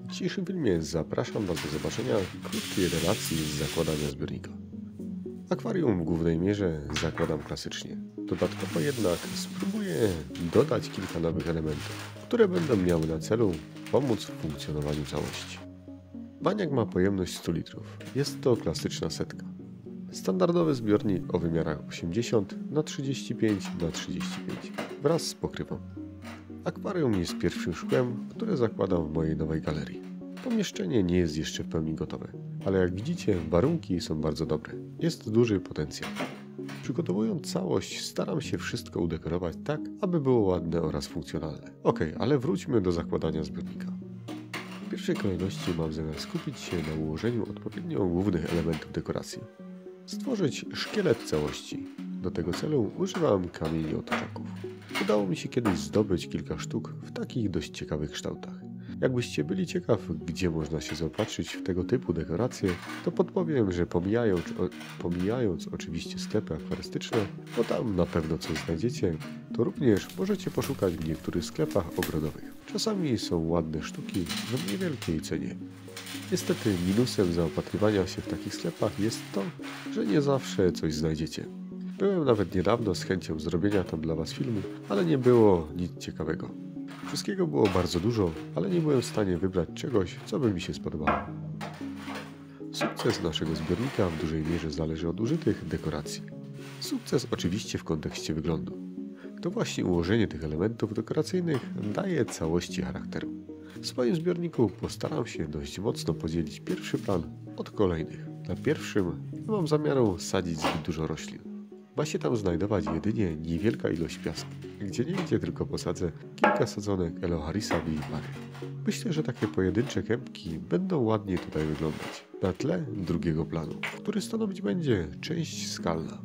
W dzisiejszym filmie zapraszam Was do zobaczenia krótkiej relacji z zakładania zbiornika. Akwarium w głównej mierze zakładam klasycznie. Dodatkowo jednak spróbuję dodać kilka nowych elementów, które będą miały na celu pomóc w funkcjonowaniu całości. Baniak ma pojemność 100 litrów. Jest to klasyczna setka. Standardowy zbiornik o wymiarach 80 na 35 na 35 wraz z pokrywą. Akwarium jest pierwszym szkłem, które zakładam w mojej nowej galerii. Pomieszczenie nie jest jeszcze w pełni gotowe, ale jak widzicie, warunki są bardzo dobre. Jest duży potencjał. Przygotowując całość, staram się wszystko udekorować tak, aby było ładne oraz funkcjonalne. Ale wróćmy do zakładania zbiornika. W pierwszej kolejności mam zamiar skupić się na ułożeniu odpowiednio głównych elementów dekoracji. Stworzyć szkielet całości. Do tego celu używam kamieni otaczaków. Udało mi się kiedyś zdobyć kilka sztuk w takich dość ciekawych kształtach. Jakbyście byli ciekaw, gdzie można się zaopatrzyć w tego typu dekoracje, to podpowiem, że pomijając oczywiście sklepy akwarystyczne, bo tam na pewno coś znajdziecie, to również możecie poszukać w niektórych sklepach ogrodowych. Czasami są ładne sztuki w niewielkiej cenie. Niestety minusem zaopatrywania się w takich sklepach jest to, że nie zawsze coś znajdziecie. Byłem nawet niedawno z chęcią zrobienia tam dla Was filmu, ale nie było nic ciekawego. Wszystkiego było bardzo dużo, ale nie byłem w stanie wybrać czegoś, co by mi się spodobało. Sukces naszego zbiornika w dużej mierze zależy od użytych dekoracji. Sukces oczywiście w kontekście wyglądu. To właśnie ułożenie tych elementów dekoracyjnych daje całości charakteru. W swoim zbiorniku postaram się dość mocno podzielić pierwszy plan od kolejnych. Na pierwszym nie mam zamiaru sadzić zbyt dużo roślin. Ma się tam znajdować jedynie niewielka ilość piasku, gdzie niegdzie tylko posadzę kilka sadzonek Eloharisa vilipary. Myślę, że takie pojedyncze kępki będą ładnie tutaj wyglądać, na tle drugiego planu, który stanowić będzie część skalna.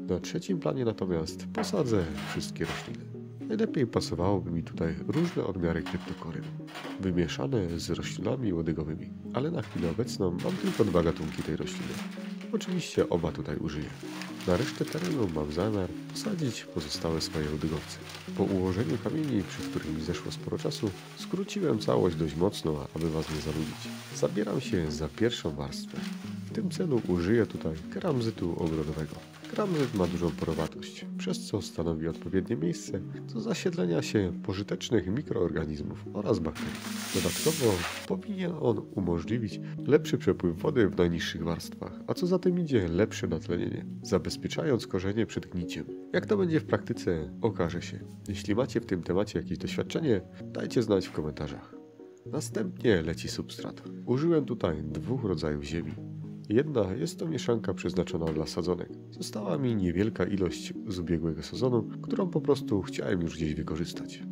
Na trzecim planie natomiast posadzę wszystkie rośliny. Najlepiej pasowałoby mi tutaj różne odmiary kryptokoryn, wymieszane z roślinami łodygowymi, ale na chwilę obecną mam tylko dwa gatunki tej rośliny. Oczywiście oba tutaj użyję. Na resztę terenu mam zamiar posadzić pozostałe swoje łodygowce. Po ułożeniu kamieni, przy których mi zeszło sporo czasu, skróciłem całość dość mocno, aby Was nie zanudzić. Zabieram się za pierwszą warstwę. W tym celu użyję tutaj keramzytu ogrodowego. Keramzyt ma dużą porowatość, przez co stanowi odpowiednie miejsce do zasiedlenia się pożytecznych mikroorganizmów oraz bakterii. Dodatkowo powinien on umożliwić lepszy przepływ wody w najniższych warstwach, a co za tym idzie lepsze natlenienie, zabezpieczając korzenie przed gniciem. Jak to będzie w praktyce, okaże się. Jeśli macie w tym temacie jakieś doświadczenie, dajcie znać w komentarzach. Następnie leci substrat. Użyłem tutaj dwóch rodzajów ziemi. Jedna jest to mieszanka przeznaczona dla sadzonek. Została mi niewielka ilość z ubiegłego sezonu, którą po prostu chciałem już gdzieś wykorzystać.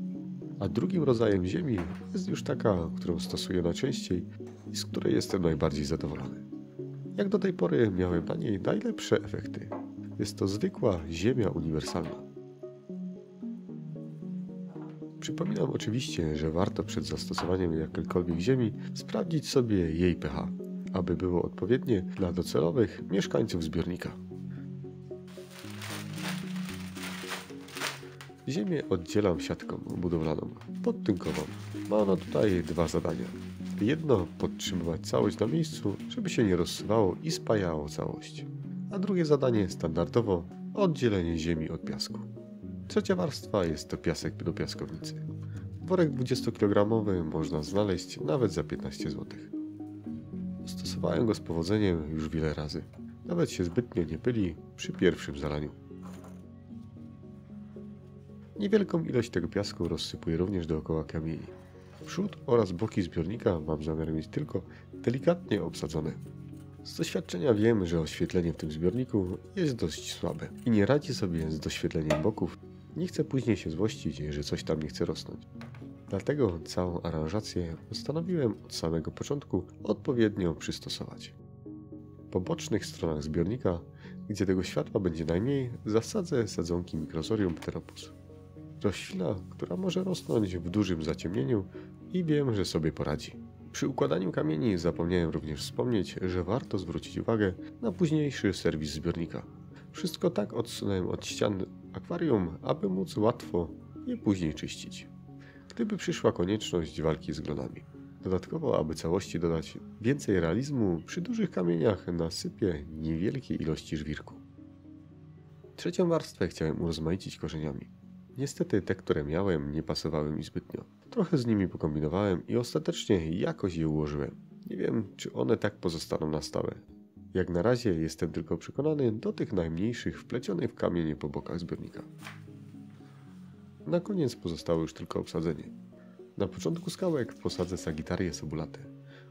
A drugim rodzajem ziemi jest już taka, którą stosuję najczęściej i z której jestem najbardziej zadowolony. Jak do tej pory miałem na niej najlepsze efekty. Jest to zwykła ziemia uniwersalna. Przypominam oczywiście, że warto przed zastosowaniem jakiejkolwiek ziemi sprawdzić sobie jej pH, aby było odpowiednie dla docelowych mieszkańców zbiornika. Ziemię oddzielam siatką budowlaną, podtynkową. Ma ona tutaj dwa zadania. Jedno podtrzymywać całość na miejscu, żeby się nie rozsuwało i spajało całość. A drugie zadanie standardowo oddzielenie ziemi od piasku. Trzecia warstwa jest to piasek do piaskownicy. Worek 20-kilogramowy można znaleźć nawet za 15 zł. Stosowałem go z powodzeniem już wiele razy. Nawet się zbytnio nie pyli przy pierwszym zalaniu. Niewielką ilość tego piasku rozsypuję również dookoła kamieni. Przód oraz boki zbiornika mam zamiar mieć tylko delikatnie obsadzone. Z doświadczenia wiem, że oświetlenie w tym zbiorniku jest dość słabe i nie radzi sobie z doświetleniem boków. Nie chcę później się złościć, że coś tam nie chce rosnąć. Dlatego całą aranżację postanowiłem od samego początku odpowiednio przystosować. Po bocznych stronach zbiornika, gdzie tego światła będzie najmniej, zasadzę sadzonki Microsorium pteropus. Roślina, która może rosnąć w dużym zaciemnieniu i wiem, że sobie poradzi. Przy układaniu kamieni zapomniałem również wspomnieć, że warto zwrócić uwagę na późniejszy serwis zbiornika. Wszystko tak odsunąłem od ścian akwarium, aby móc łatwo je później czyścić. gdyby przyszła konieczność walki z glonami. Dodatkowo, aby całości dodać więcej realizmu, przy dużych kamieniach nasypię niewielkie ilości żwirku. Trzecią warstwę chciałem urozmaicić korzeniami. Niestety te, które miałem, nie pasowały mi zbytnio. Trochę z nimi pokombinowałem i ostatecznie jakoś je ułożyłem. Nie wiem, czy one tak pozostaną na stałe. Jak na razie jestem tylko przekonany do tych najmniejszych wplecionych w kamienie po bokach zbiornika. Na koniec pozostało już tylko obsadzenie. Na początku skałek posadzę Sagittarię subulate,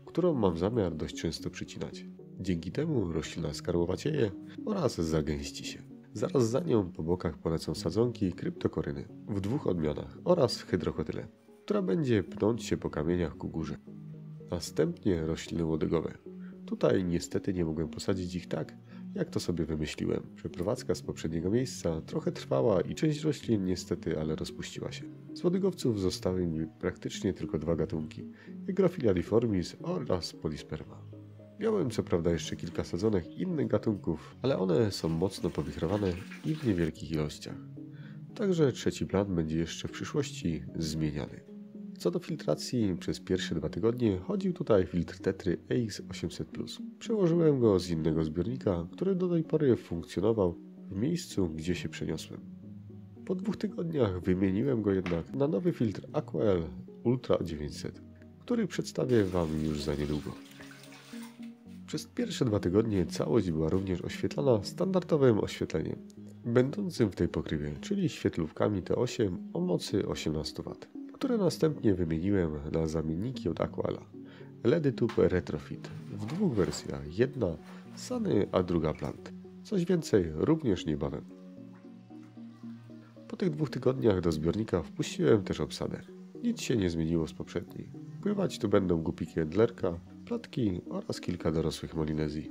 którą mam zamiar dość często przycinać. Dzięki temu roślina skarłowacieje oraz zagęści się. Zaraz za nią po bokach polecą sadzonki kryptokoryny w 2 odmianach oraz hydrokotyle, która będzie pnąć się po kamieniach ku górze. Następnie rośliny łodygowe. Tutaj niestety nie mogłem posadzić ich tak, jak to sobie wymyśliłem. Przeprowadzka z poprzedniego miejsca trochę trwała i część roślin niestety, ale rozpuściła się. Z łodygowców zostały mi praktycznie tylko 2 gatunki: Hygrophila difformis oraz Polisperma. Miałem co prawda jeszcze kilka sadzonek innych gatunków, ale one są mocno powichrowane i w niewielkich ilościach. Także trzeci plan będzie jeszcze w przyszłości zmieniany. Co do filtracji, przez pierwsze 2 tygodnie chodził tutaj filtr Tetry EX800+. Przełożyłem go z innego zbiornika, który do tej pory funkcjonował w miejscu, gdzie się przeniosłem. Po 2 tygodniach wymieniłem go jednak na nowy filtr Aquael Ultra 900, który przedstawię Wam już za niedługo. Przez pierwsze 2 tygodnie całość była również oświetlana standardowym oświetleniem, będącym w tej pokrywie, czyli świetlówkami T8 o mocy 18 W, które następnie wymieniłem na zamienniki od Aquala LED Tube Retrofit w 2 wersjach, jedna Sunny, a druga Plant. Coś więcej również niebawem. Po tych 2 tygodniach do zbiornika wpuściłem też obsadę. Nic się nie zmieniło z poprzedniej. Pływać tu będą gupiki Endlerka, platki oraz kilka dorosłych Molinezji.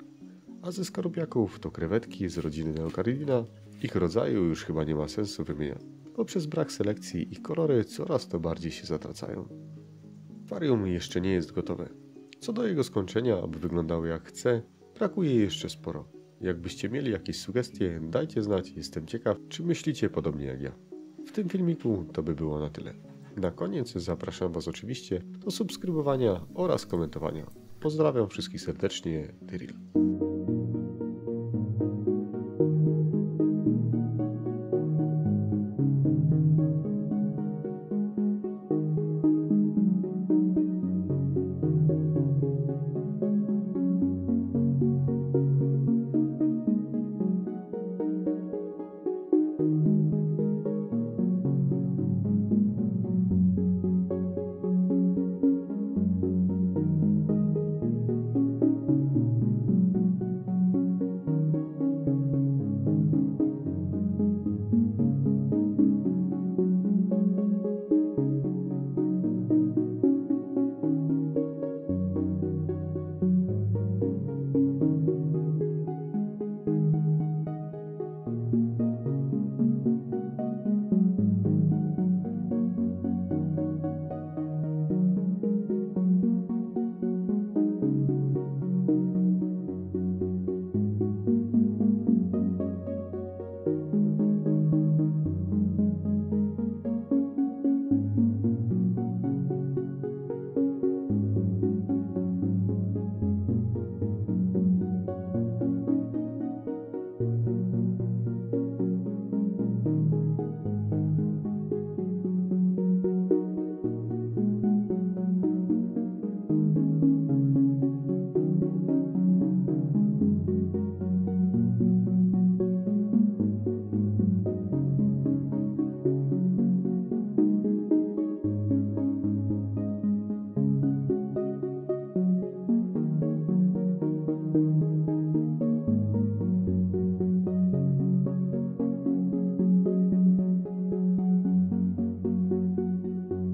A ze skorupiaków to krewetki z rodziny Neocaridina. Ich rodzaju już chyba nie ma sensu wymieniać, bo przez brak selekcji ich kolory coraz to bardziej się zatracają. Akwarium jeszcze nie jest gotowe. Co do jego skończenia, aby wyglądało jak chcę, brakuje jeszcze sporo. Jakbyście mieli jakieś sugestie, dajcie znać, jestem ciekaw, czy myślicie podobnie jak ja. W tym filmiku to by było na tyle. Na koniec zapraszam Was oczywiście do subskrybowania oraz komentowania. Pozdrawiam wszystkich serdecznie, Tyril.